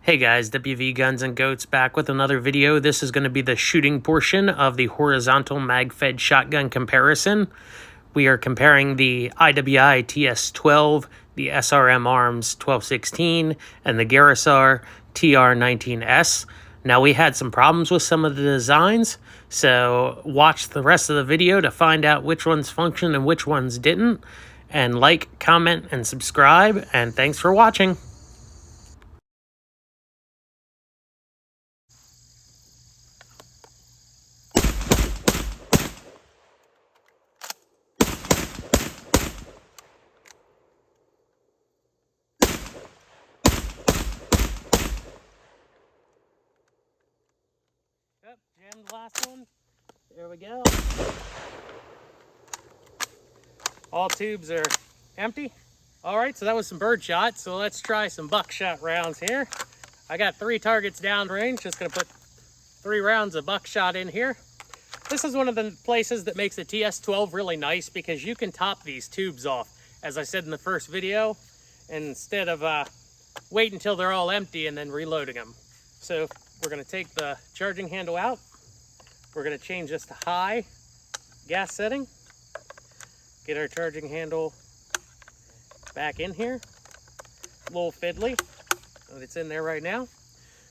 Hey guys, WVgunsngoats back with another video. This is going to be the shooting portion of the horizontal mag-fed shotgun comparison. We are comparing the IWI TS-12, the SRM Arms 1216, and the Garaysar TR-19S. Now we had some problems with some of the designs, so watch the rest of the video to find out which ones functioned and which ones didn't. And like, comment, and subscribe, and thanks for watching. Yep, jammed the last one. There we go. All tubes are empty. All right, so that was some birdshot. So let's try some buckshot rounds here. I got 3 targets downrange. Just gonna put 3 rounds of buckshot in here. This is one of the places that makes the TS-12 really nice because you can top these tubes off, as I said in the first video, instead of wait until they're all empty and then reloading them. So we're gonna take the charging handle out. We're gonna change this to high gas setting. Get our charging handle back in here. A little fiddly, but it's in there right now.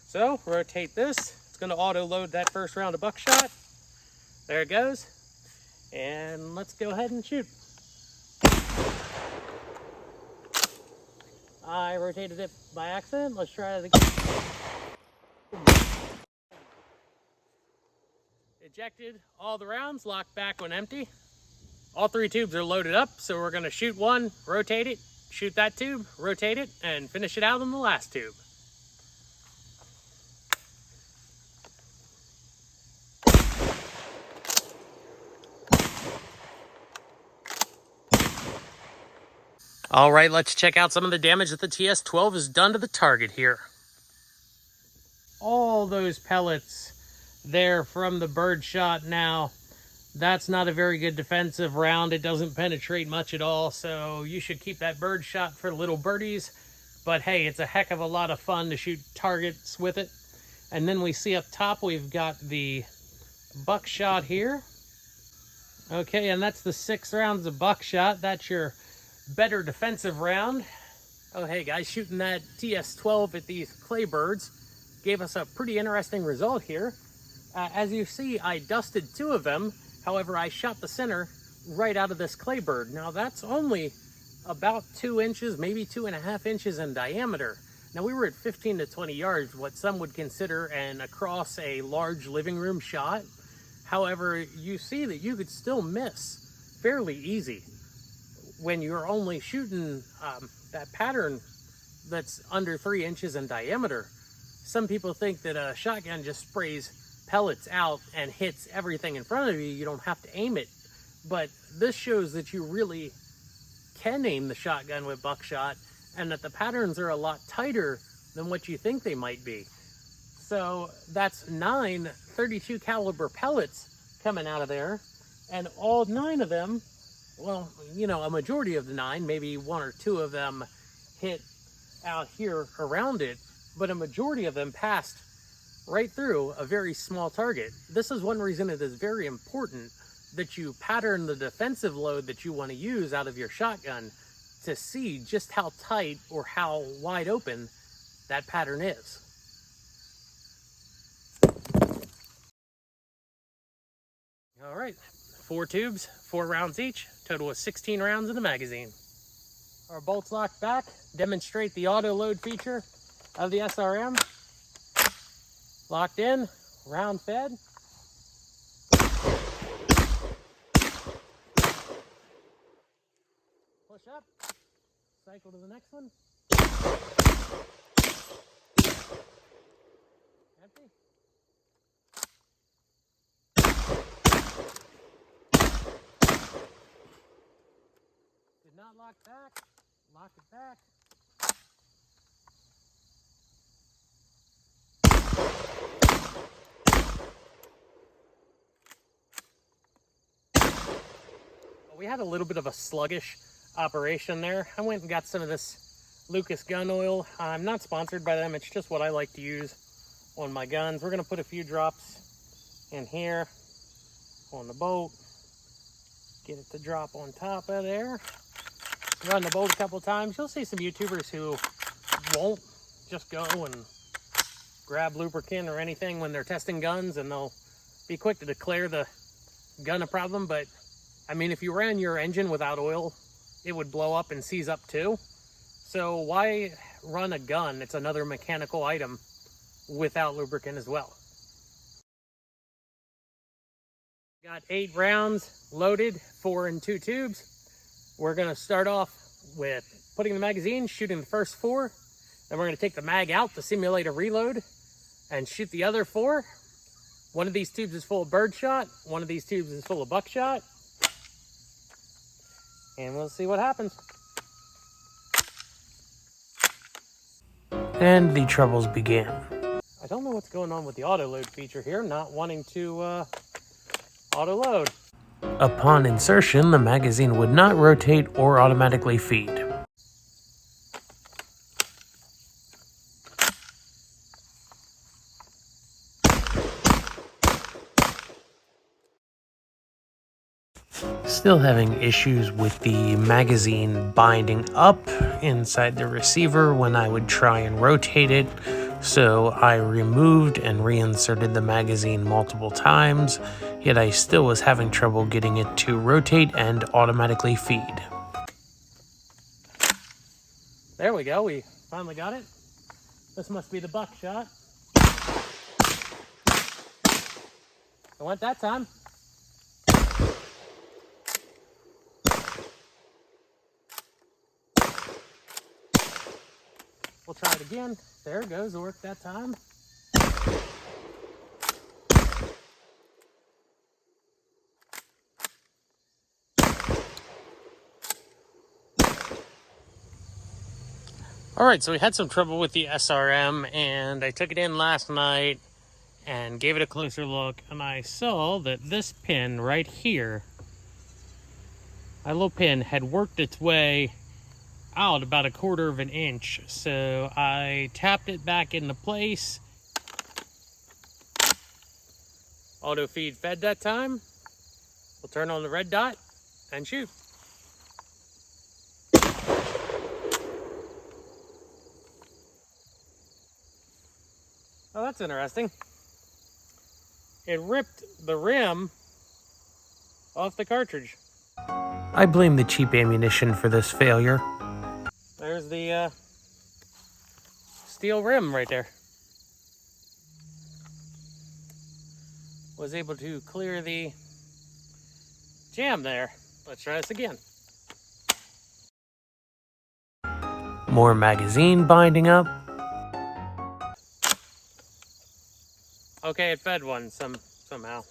So rotate this. It's gonna auto load that first round of buckshot. There it goes. And let's go ahead and shoot. I rotated it by accident. Let's try it again. Ejected all the rounds, locked back when empty. All 3 tubes are loaded up, so we're gonna shoot one, rotate it, shoot that tube, rotate it, and finish it out on the last tube. All right, let's check out some of the damage that the TS-12 has done to the target here. All those pellets there from the birdshot now. That's not a very good defensive round. It doesn't penetrate much at all, so you should keep that birdshot for little birdies. But hey, it's a heck of a lot of fun to shoot targets with it. And then we see up top, we've got the buckshot here. Okay, and that's the 6 rounds of buckshot. That's your better defensive round. Oh, hey guys, shooting that TS-12 at these clay birds gave us a pretty interesting result here. As you see, I dusted 2 of them. However, I shot the center right out of this clay bird. Now that's only about 2 inches, maybe 2.5 inches in diameter. Now we were at 15 to 20 yards, what some would consider an across a large living room shot. However, you see that you could still miss fairly easy when you're only shooting that pattern that's under 3 inches in diameter. Some people think that a shotgun just sprays pellets out and hits everything in front of you. You don't have to aim it. But this shows that you really can aim the shotgun with buckshot and that the patterns are a lot tighter than what you think they might be. So that's 9 .32 caliber pellets coming out of there, and all 9 of them, well, you know, a majority of the 9, maybe 1 or 2 of them hit out here around it, but a majority of them passed right through a very small target. This is one reason it is very important that you pattern the defensive load that you want to use out of your shotgun to see just how tight or how wide open that pattern is. All right, 4 tubes, 4 rounds each, total of 16 rounds in the magazine. Our bolts locked back demonstrate the auto load feature of the SRM. Locked in, round fed. Push up, cycle to the next one. Empty. Did not lock back, lock it back. We had a little bit of a sluggish operation there. I went and got some of this Lucas gun oil. I'm not sponsored by them. It's just what I like to use on my guns. We're going to put a few drops in here on the bolt. Get it to drop on top of there. Run the bolt a couple times. You'll see some YouTubers who won't just go and grab lubricant or anything when they're testing guns, and they'll be quick to declare the gun a problem. But I mean, if you ran your engine without oil, it would blow up and seize up too. So why run a gun? It's another mechanical item without lubricant as well. Got 8 rounds loaded, 4 in 2 tubes. We're gonna start off with putting the magazine, shooting the first 4. Then we're gonna take the mag out to simulate a reload and shoot the other 4. One of these tubes is full of birdshot. One of these tubes is full of buckshot. And we'll see what happens. And the troubles began. I don't know what's going on with the auto load feature here, not wanting to auto load. Upon insertion, the magazine would not rotate or automatically feed. Still having issues with the magazine binding up inside the receiver when I would try and rotate it, so I removed and reinserted the magazine multiple times, yet I still was having trouble getting it to rotate and automatically feed. There we go, we finally got it. This must be the buckshot. It went that time. We'll try it again. There it goes, it worked that time. All right, so we had some trouble with the SRM, and I took it in last night and gave it a closer look, and I saw that this pin right here, my little pin, had worked its way out about 1/4 of an inch. So I tapped it back into place. Auto feed fed that time. We'll turn on the red dot and shoot. Oh, that's interesting. It ripped the rim off the cartridge. I blame the cheap ammunition for this failure. There's the steel rim right there. Was able to clear the jam there. Let's try this again. More magazine binding up. Okay, it fed one somehow.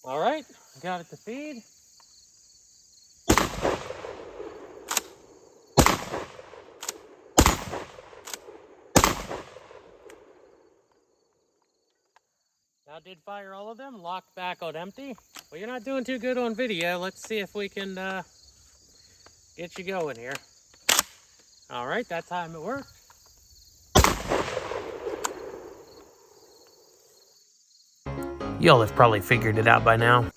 All right, got it to feed. Now did fire all of them, locked back on empty. Well, you're not doing too good on video. Let's see if we can get you going here. All right, that time it worked. Y'all have probably figured it out by now.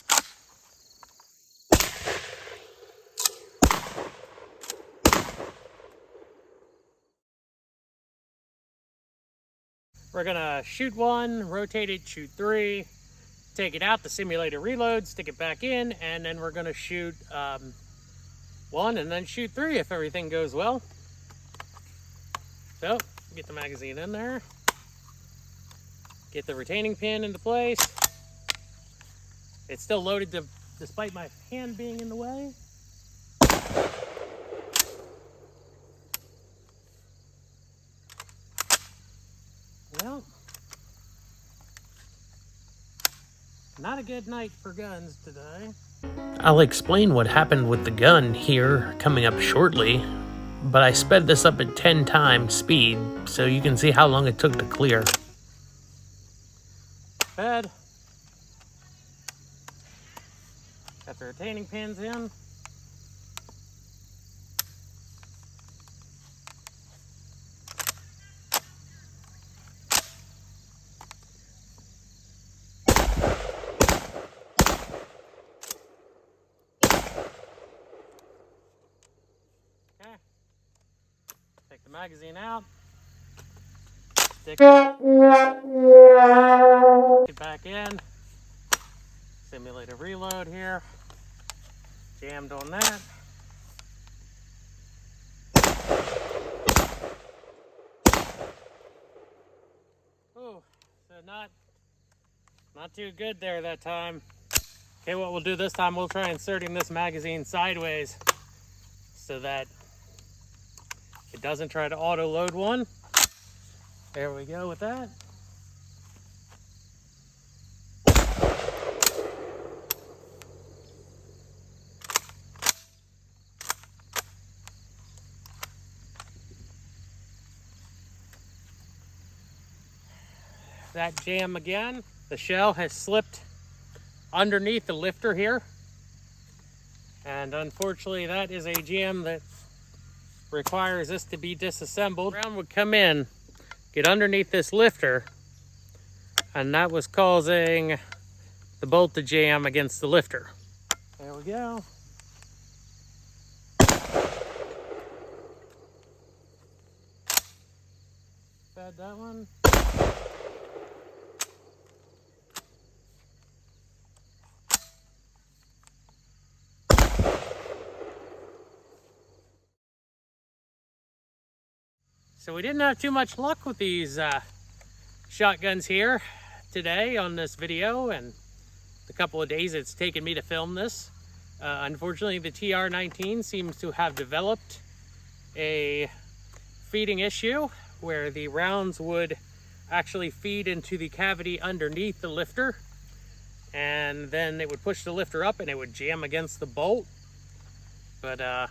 We're gonna shoot 1, rotate it, shoot 3, take it out, the simulator reload, stick it back in, and then we're gonna shoot 1 and then shoot 3 if everything goes well. So, get the magazine in there. Get the retaining pin into place. It's still loaded despite my hand being in the way. Well, not a good night for guns today. I'll explain what happened with the gun here coming up shortly, but I sped this up at 10 times speed so you can see how long it took to clear. Fed, Got the retaining pins in. Okay. Take the magazine out. Stick it back in. Simulate a reload here. Jammed on that. Oh, so not too good there that time. Okay, what we'll do this time, we'll try inserting this magazine sideways so that it doesn't try to auto load one. There we go with that. That jam again. The shell has slipped underneath the lifter here. And unfortunately that is a jam that requires this to be disassembled. Ground would come in, get underneath this lifter, and that was causing the bolt to jam against the lifter. There we go. Bad that one. So we didn't have too much luck with these shotguns here today on this video, and the couple of days it's taken me to film this. Unfortunately, the TR-19 seems to have developed a feeding issue where the rounds would actually feed into the cavity underneath the lifter, and then it would push the lifter up and it would jam against the bolt. But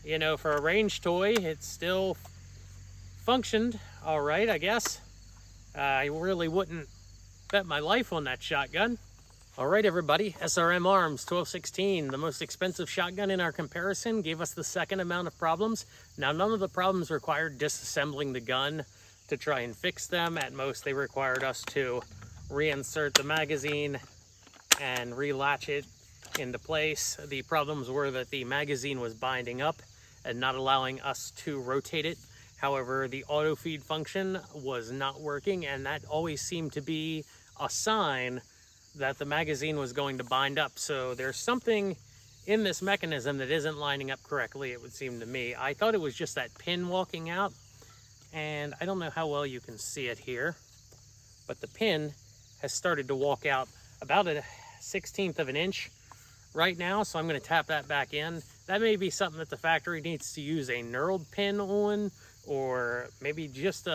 you know, for a range toy, it still functioned all right, I guess. I really wouldn't bet my life on that shotgun. All right, everybody, SRM Arms 1216, the most expensive shotgun in our comparison, gave us the second amount of problems. Now, none of the problems required disassembling the gun to try and fix them. At most, they required us to reinsert the magazine and relatch it into place. The problems were that the magazine was binding up and not allowing us to rotate it. However, the auto feed function was not working, and that always seemed to be a sign that the magazine was going to bind up. So there's something in this mechanism that isn't lining up correctly, it would seem to me. I thought it was just that pin walking out, and I don't know how well you can see it here, but the pin has started to walk out about a 1/16 of an inch right now, so I'm going to tap that back in. That may be something that the factory needs to use a knurled pin on, or maybe just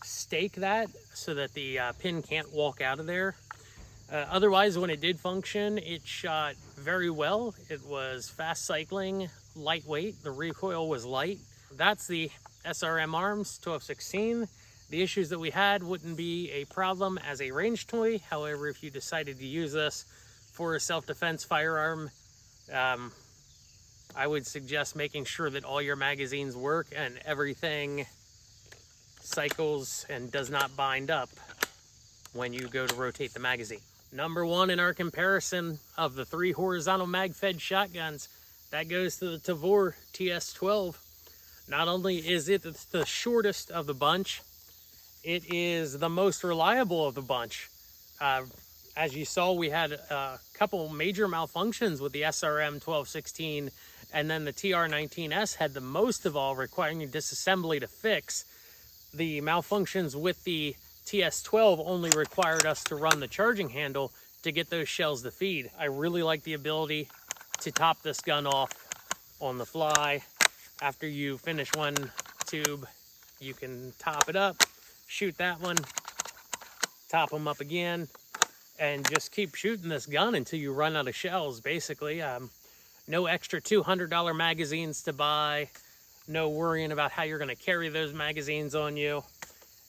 stake that so that the pin can't walk out of there. Otherwise, when it did function, it shot very well. It was fast cycling, lightweight. The recoil was light. That's the SRM Arms 1216. The issues that we had wouldn't be a problem as a range toy. However, if you decided to use this for a self-defense firearm, I would suggest making sure that all your magazines work and everything cycles and does not bind up when you go to rotate the magazine. Number one in our comparison of the 3 horizontal mag-fed shotguns, that goes to the Tavor TS-12. Not only is it the shortest of the bunch, it is the most reliable of the bunch. As you saw, we had a couple major malfunctions with the SRM 1216, and then the TR-19S had the most of all, requiring disassembly to fix. The malfunctions with the TS-12 only required us to run the charging handle to get those shells to feed. I really like the ability to top this gun off on the fly. After you finish one tube, you can top it up, shoot that one, top them up again, and just keep shooting this gun until you run out of shells, basically. No extra $200 magazines to buy, no worrying about how you're going to carry those magazines on you.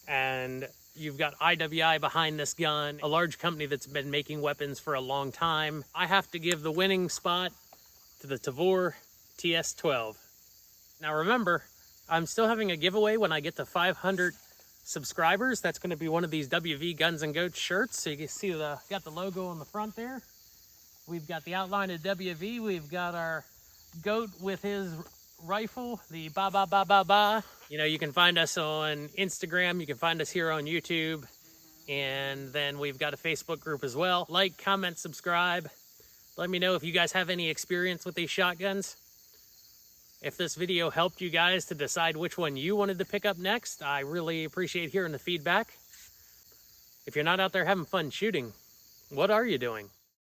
And You've got IWI behind this gun, a large company that's been making weapons for a long time. I have to give the winning spot to the Tavor TS-12. Now remember, I'm still having a giveaway when I get to 500 subscribers. That's going to be one of these WVgunsngoats shirts. So you can see got the logo on the front there. We've got the outline of WV. We've got our goat with his rifle, the ba ba ba ba ba. You know, you can find us on Instagram. You can find us here on YouTube. And then we've got a Facebook group as well. Like, comment, subscribe. Let me know if you guys have any experience with these shotguns. If this video helped you guys to decide which one you wanted to pick up next, I really appreciate hearing the feedback. If you're not out there having fun shooting, what are you doing?